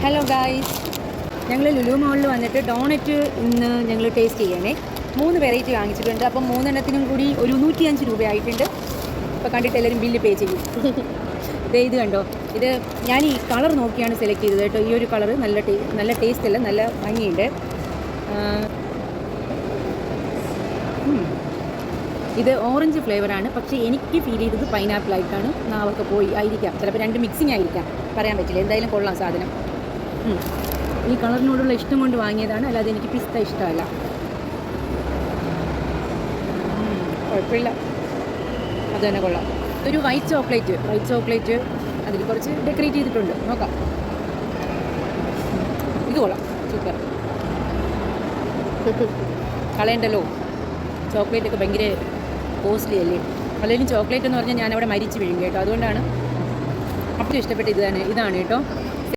Hello guys, ഞങ്ങൾ ലുലു മോളിൽ വന്നിട്ട് ഡോണറ്റ് ഇന്ന് ഞങ്ങൾ ടേസ്റ്റ് ചെയ്യണേ. 3 വെറൈറ്റി വാങ്ങിച്ചിട്ടുണ്ട്. അപ്പം 3 കൂടി ഒരു 105 രൂപയായിട്ടുണ്ട്. ഇപ്പോൾ കണ്ടിട്ട് എല്ലാവരും ബില്ല് പേ ചെയ്യും. ഇത് കണ്ടോ, ഇത് ഞാൻ ഈ കളർ നോക്കിയാണ് സെലക്ട് ചെയ്തത് കേട്ടോ. ഈ ഒരു കളർ നല്ല ടേസ്റ്റ് അല്ല, നല്ല ഭംഗിയുണ്ട്. ഇത് ഓറഞ്ച് ഫ്ലേവറാണ്, പക്ഷേ എനിക്ക് ഫീൽ ചെയ്തത് പൈനാപ്പിൾ ആയിട്ടാണ്. നാവൊക്കെ പോയി ആയിരിക്കാം, ചിലപ്പോൾ 2 മിക്സിങ് ആയിരിക്കാം, പറയാൻ പറ്റില്ല. എന്തായാലും കൊള്ളാം സാധനം. ഈ കളറിനോടുള്ള ഇഷ്ടം കൊണ്ട് വാങ്ങിയതാണ്, അല്ലാതെ എനിക്ക് പിസ്ത ഇഷ്ടമല്ല. കുഴപ്പമില്ല, അത് തന്നെ കൊള്ളാം. ഒരു വൈറ്റ് ചോക്ലേറ്റ് അതിൽ കുറച്ച് ഡെക്കറേറ്റ് ചെയ്തിട്ടുണ്ട്, നോക്കാം. ഇത് കൊള്ളാം, സൂപ്പർ. കളയണ്ടല്ലോ, ചോക്ലേറ്റൊക്കെ ഭയങ്കര കോസ്റ്റ്ലി അല്ലേ. അല്ലെങ്കിൽ ചോക്ലേറ്റ് എന്ന് പറഞ്ഞാൽ ഞാനവിടെ മരിച്ചു വീഴും കേട്ടോ. അതുകൊണ്ടാണ് അപ്പോൾ ഇഷ്ടപ്പെട്ട ഇതാണ് കേട്ടോ.